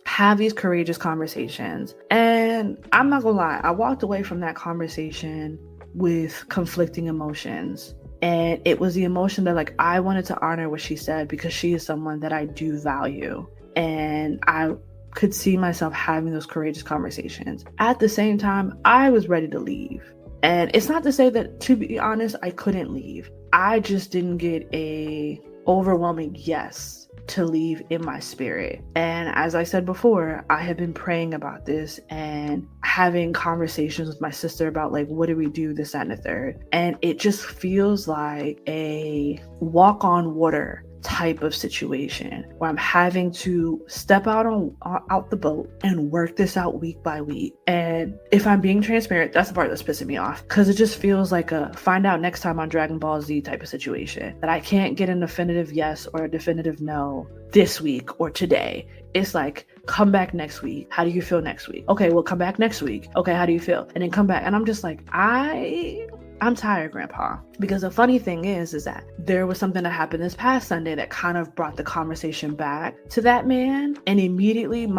have these courageous conversations. And I'm not gonna lie, I walked away from that conversation with conflicting emotions. And it was the emotion that like I wanted to honor what she said because she is someone that I do value. And I could see myself having those courageous conversations. At the same time, I was ready to leave. And it's not to say that, to be honest, I couldn't leave. I just didn't get a overwhelming yes to leave in my spirit. And as I said before, I have been praying about this and having conversations with my sister about like, what do we do, this, that, and the third. And it just feels like a walk on water type of situation where I'm having to step out the boat and work this out week by week. And if I'm being transparent, that's the part that's pissing me off because it just feels like a find out next time on Dragon Ball Z type of situation that I can't get an definitive yes or a definitive no this week or today. It's like, come back next week. How do you feel next week? Okay, well, come back next week. Okay, how do you feel? And then come back. And I'm just like, I'm tired, Grandpa. Because the funny thing is that there was something that happened this past Sunday that kind of brought the conversation back to that man. And immediately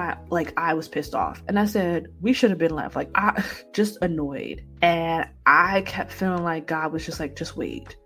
I was pissed off. And I said, we should have been left. Like, I just annoyed. And I kept feeling like God was just like, just wait.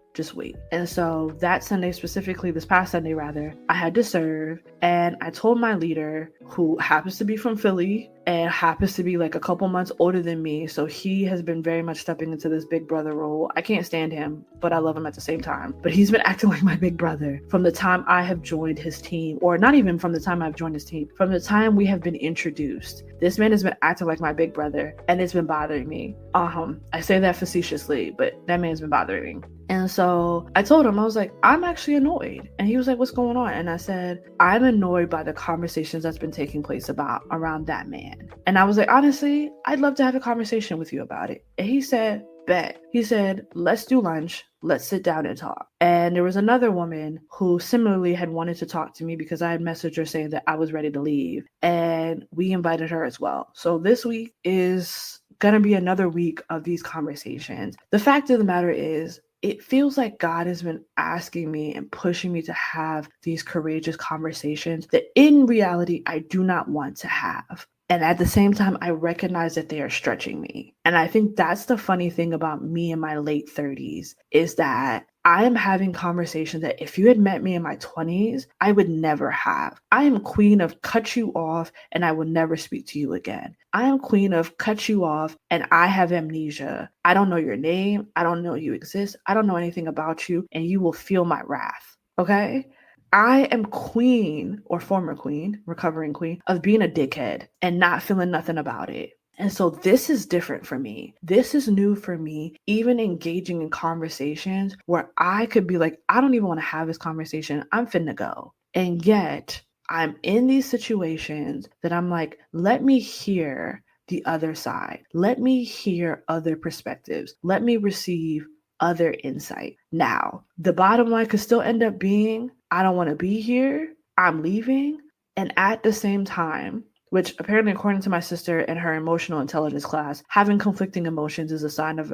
And so that Sunday, specifically this past Sunday rather, I had to serve. And I told my leader, who happens to be from Philly and happens to be like a couple months older than me. So he has been very much stepping into this big brother role. I can't stand him, but I love him at the same time. But he's been acting like my big brother from the time I have joined his team, or not even from the time I've joined his team, from the time we have been introduced. This man has been acting like my big brother and it's been bothering me. I say that facetiously, but that man's been bothering me. And so I told him, I was like, I'm actually annoyed. And he was like, what's going on? And I said, I'm annoyed by the conversations that's been taking place around that man. And I was like, honestly, I'd love to have a conversation with you about it. And he said, bet. He said, let's do lunch. Let's sit down and talk. And there was another woman who similarly had wanted to talk to me because I had messaged her saying that I was ready to leave. And we invited her as well. So this week is going to be another week of these conversations. The fact of the matter is, it feels like God has been asking me and pushing me to have these courageous conversations that in reality, I do not want to have. And at the same time, I recognize that they are stretching me. And I think that's the funny thing about me in my late 30s is that I am having conversations that if you had met me in my 20s, I would never have. I am queen of cut you off and I will never speak to you again. I am queen of cut you off and I have amnesia. I don't know your name. I don't know you exist. I don't know anything about you and you will feel my wrath. Okay? I am queen or former queen, recovering queen of being a dickhead and not feeling nothing about it. And so this is different for me. This is new for me, even engaging in conversations where I could be like, I don't even want to have this conversation. I'm finna go. And yet I'm in these situations that I'm like, let me hear the other side. Let me hear other perspectives. Let me receive other insight. Now, the bottom line could still end up being, I don't want to be here. I'm leaving. And at the same time, which apparently, according to my sister in her emotional intelligence class, having conflicting emotions is a sign of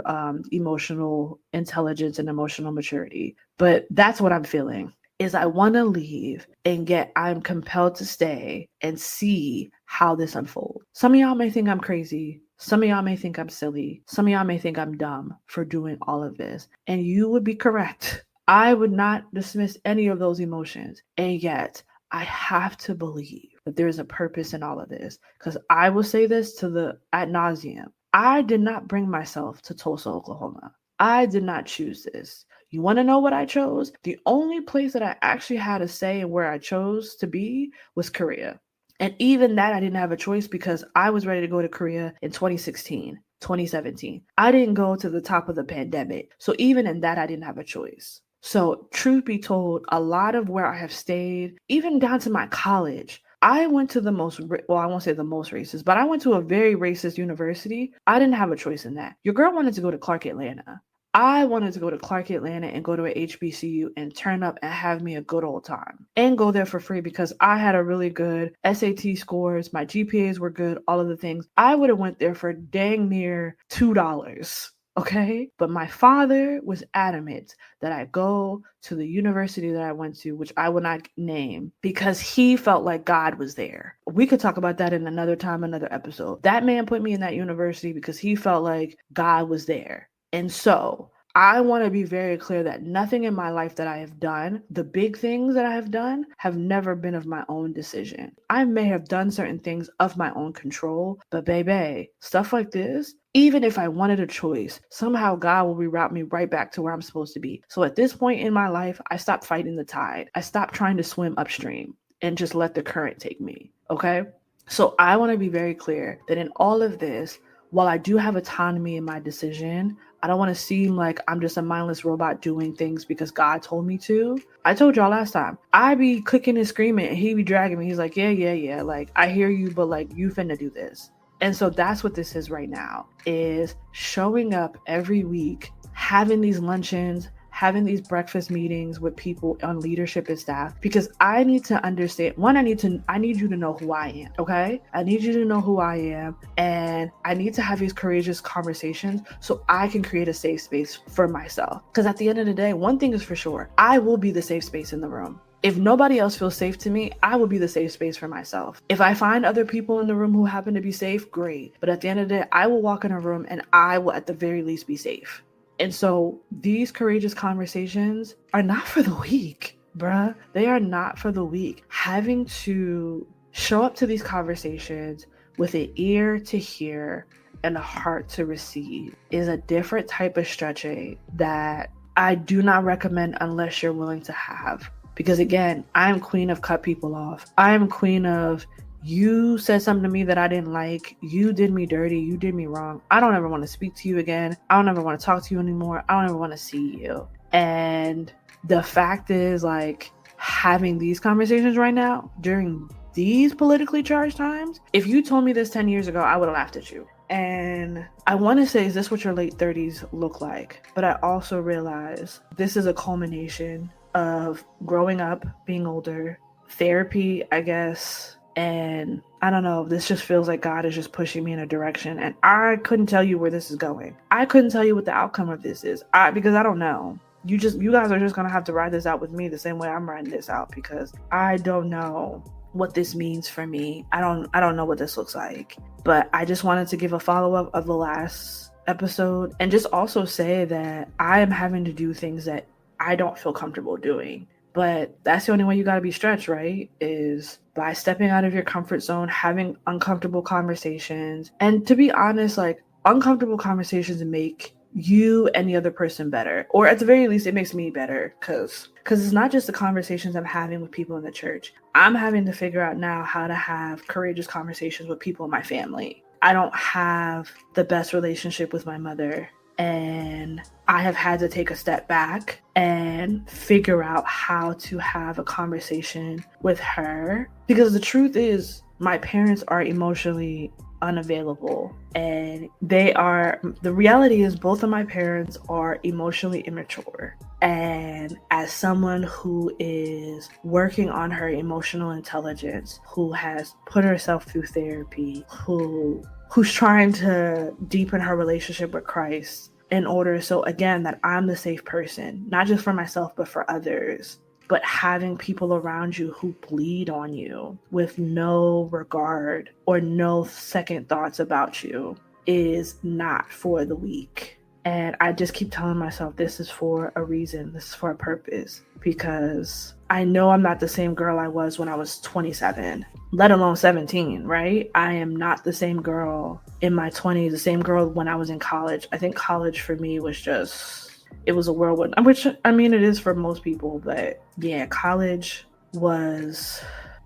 emotional intelligence and emotional maturity. But that's what I'm feeling, is I want to leave, and yet I'm compelled to stay and see how this unfolds. Some of y'all may think I'm crazy. Some of y'all may think I'm silly. Some of y'all may think I'm dumb for doing all of this. And you would be correct. I would not dismiss any of those emotions. And yet, I have to believe that there is a purpose in all of this, because I will say this ad nauseum. I did not bring myself to Tulsa, Oklahoma. I did not choose this. You want to know what I chose? The only place that I actually had a say in where I chose to be was Korea. And even that, I didn't have a choice because I was ready to go to Korea in 2016, 2017. I didn't go to the top of the pandemic. So even in that, I didn't have a choice. So, truth be told, a lot of where I have stayed, even down to my college, I went to the most, well, I won't say the most racist, but I went to a very racist university. I didn't have a choice in that. Your girl wanted to go to Clark Atlanta. I wanted to go to Clark Atlanta and go to a HBCU and turn up and have me a good old time and go there for free because I had a really good SAT scores. My GPAs were good, all of the things. I would have went there for dang near $2. Okay. But my father was adamant that I go to the university that I went to, which I will not name, because he felt like God was there. We could talk about that in another time, another episode. That man put me in that university because he felt like God was there. And so I want to be very clear that nothing in my life that I have done, the big things that I have done, have never been of my own decision. I may have done certain things of my own control, but baby, stuff like this, even if I wanted a choice, somehow God will reroute me right back to where I'm supposed to be. So at this point in my life, I stopped fighting the tide. I stopped trying to swim upstream and just let the current take me. Okay? So I want to be very clear that in all of this, while I do have autonomy in my decision, I don't want to seem like I'm just a mindless robot doing things because God told me to. I told y'all last time, I be clicking and screaming and he be dragging me. He's like, yeah. Like, I hear you, but like, you finna do this. And so that's what this is right now, is showing up every week, having these luncheons, having these breakfast meetings with people on leadership and staff, because I need to understand, one, I need you to know who I am. Okay. I need you to know who I am. And I need to have these courageous conversations so I can create a safe space for myself. Because at the end of the day, one thing is for sure, I will be the safe space in the room. If nobody else feels safe to me, I will be the safe space for myself. If I find other people in the room who happen to be safe, great. But at the end of the day, I will walk in a room and I will at the very least be safe. And so these courageous conversations are not for the weak, bruh. They are not for the weak. Having to show up to these conversations with an ear to hear and a heart to receive is a different type of stretching that I do not recommend unless you're willing to have. Because again, I am queen of cut people off. I am queen of, you said something to me that I didn't like. You did me dirty. You did me wrong. I don't ever want to speak to you again. I don't ever want to talk to you anymore. I don't ever want to see you. And the fact is, like, having these conversations right now during these politically charged times, if you told me this 10 years ago, I would have laughed at you. And I want to say, is this what your late 30s look like? But I also realize this is a culmination of growing up, being older, therapy, I guess. And I don't know, this just feels like God is just pushing me in a direction. And I couldn't tell you where this is going. I couldn't tell you what the outcome of this is. Because I don't know. You guys are just going to have to ride this out with me the same way I'm riding this out, because I don't know what this means for me. I don't know what this looks like. But I just wanted to give a follow-up of the last episode and just also say that I am having to do things that I don't feel comfortable doing. But that's the only way you got to be stretched, right? Is by stepping out of your comfort zone, having uncomfortable conversations. And to be honest, like, uncomfortable conversations make you and the other person better. Or at the very least, it makes me better, because it's not just the conversations I'm having with people in the church. I'm having to figure out now how to have courageous conversations with people in my family. I don't have the best relationship with my mother. And I have had to take a step back and figure out how to have a conversation with her, because the truth is, my parents are emotionally unavailable, and the reality is both of my parents are emotionally immature. And as someone who is working on her emotional intelligence, who has put herself through therapy, who's trying to deepen her relationship with Christ in order, so again, that I'm the safe person, not just for myself, but for others. But having people around you who bleed on you with no regard or no second thoughts about you is not for the weak. And I just keep telling myself, this is for a reason, this is for a purpose, because I know I'm not the same girl I was when I was 27, let alone 17, right? I am not the same girl in my 20s, the same girl when I was in college. I think college for me was just, it was a whirlwind, which I mean, it is for most people, but yeah, college was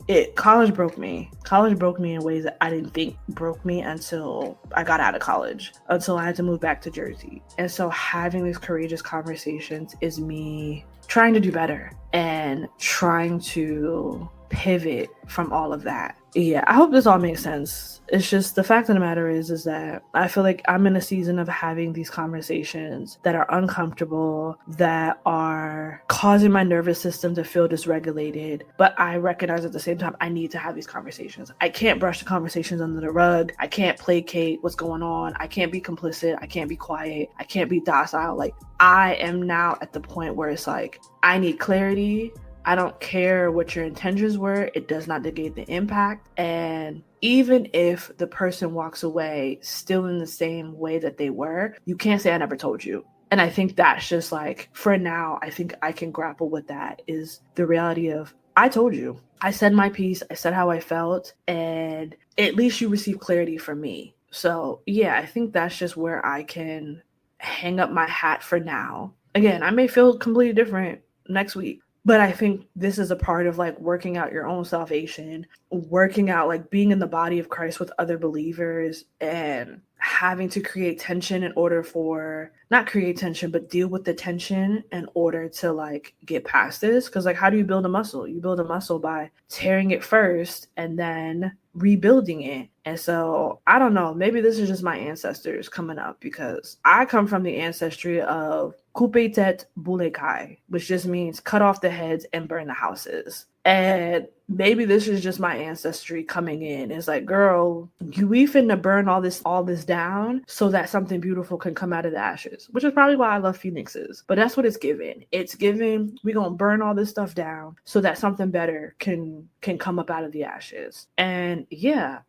it. College broke me. College broke me in ways that I didn't think broke me until I got out of college, until I had to move back to Jersey. And so having these courageous conversations is me trying to do better and trying to pivot from all of that. Yeah, I hope this all makes sense. It's just the fact of the matter is that I feel like I'm in a season of having these conversations that are uncomfortable, that are causing my nervous system to feel dysregulated. But I recognize at the same time I need to have these conversations. I can't brush the conversations under the rug. I can't placate what's going on. I can't be complicit. I can't be quiet. I can't be docile. Like, I am now at the point where it's like, I need clarity. I don't care what your intentions were. It does not negate the impact. And even if the person walks away still in the same way that they were, you can't say I never told you. And I think that's just like, for now, I think I can grapple with that, is the reality of, I told you. I said my piece. I said how I felt. And at least you received clarity from me. So yeah, I think that's just where I can hang up my hat for now. Again, I may feel completely different next week. But I think this is a part of like working out your own salvation, working out, like being in the body of Christ with other believers, and having to create tension in order for, not create tension, but deal with the tension in order to like get past this. Because like, how do you build a muscle? You build a muscle by tearing it first and then rebuilding it. And so I don't know, maybe this is just my ancestors coming up, because I come from the ancestry of coupe tete boule kai, which just means cut off the heads and burn the houses. And maybe this is just my ancestry coming in. It's like, girl, we finna burn all this down so that something beautiful can come out of the ashes, which is probably why I love phoenixes. But that's what it's given. It's given, we're gonna burn all this stuff down so that something better can come up out of the ashes. And yeah,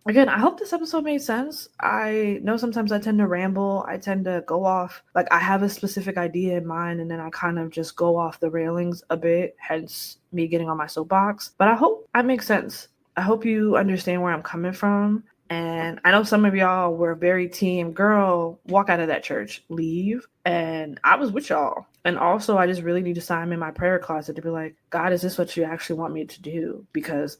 again, I hope this episode made sense. I know sometimes I tend to ramble. I tend to go off, like I have a specific idea in mind and then I kind of just go off the railings a bit, hence me getting on my soapbox. But I hope I make sense. I hope you understand where I'm coming from. And I know some of y'all were very team, girl, walk out of that church, leave. And I was with y'all. And also, I just really need to sign in my prayer closet to be like, God, is this what you actually want me to do? Because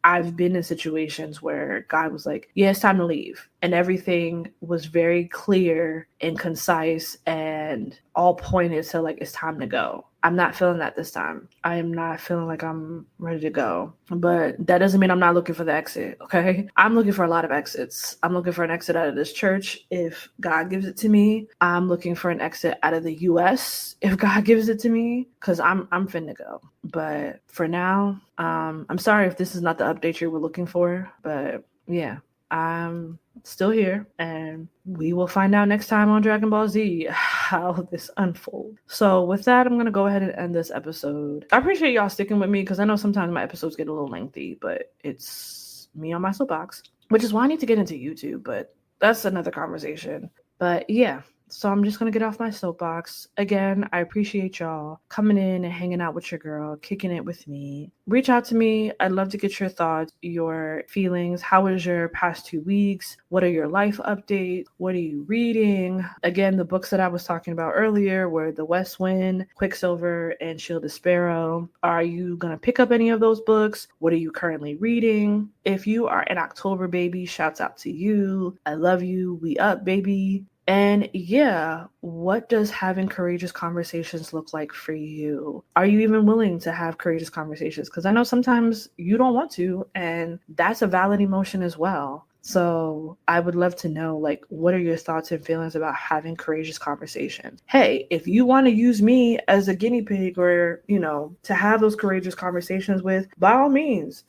I've been in situations where God was like, yeah, it's time to leave. And everything was very clear and concise and all pointed to like, it's time to go. I'm not feeling that this time. I am not feeling like I'm ready to go. But that doesn't mean I'm not looking for the exit, okay? I'm looking for a lot of exits. I'm looking for an exit out of this church if God gives it to me. I'm looking for an exit out of the US if God gives it to me, because I'm finna go. But for now, I'm sorry if this is not the update you were looking for, but yeah, I'm still here, and we will find out next time on Dragon Ball Z how this unfolds. So with that, I'm going to go ahead and end this episode. I appreciate y'all sticking with me, because I know sometimes my episodes get a little lengthy, but it's me on my soapbox, which is why I need to get into YouTube, but that's another conversation. But yeah, so I'm just going to get off my soapbox. Again, I appreciate y'all coming in and hanging out with your girl, kicking it with me. Reach out to me. I'd love to get your thoughts, your feelings. How was your past 2 weeks? What are your life updates? What are you reading? Again, the books that I was talking about earlier were The West Wind, Quicksilver, and Shield of Sparrow. Are you going to pick up any of those books? What are you currently reading? If you are an October baby, shouts out to you. I love you. We up, baby. And yeah, what does having courageous conversations look like for you? Are you even willing to have courageous conversations? Because I know sometimes you don't want to, and that's a valid emotion as well. So I would love to know, like, what are your thoughts and feelings about having courageous conversations? Hey, if you want to use me as a guinea pig or, to have those courageous conversations with, by all means,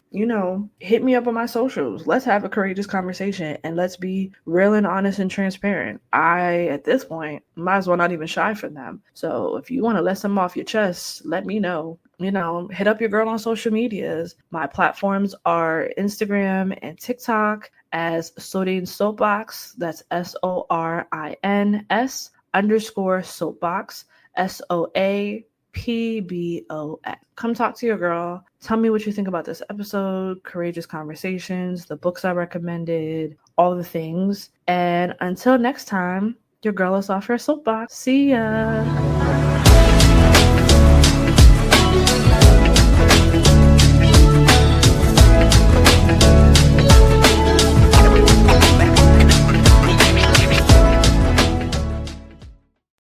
hit me up on my socials. Let's have a courageous conversation and let's be real and honest and transparent. I, at this point, might as well not even shy from them. So if you want to let some off your chest, let me know. Hit up your girl on social medias. My platforms are Instagram and TikTok as Sorin Soapbox. That's SORINS_soapbox. SOAPBOX. PBON. Come talk to your girl. Tell me what you think about this episode, courageous conversations, the books I recommended, all the things. And until next time, your girl is off her soapbox. See ya.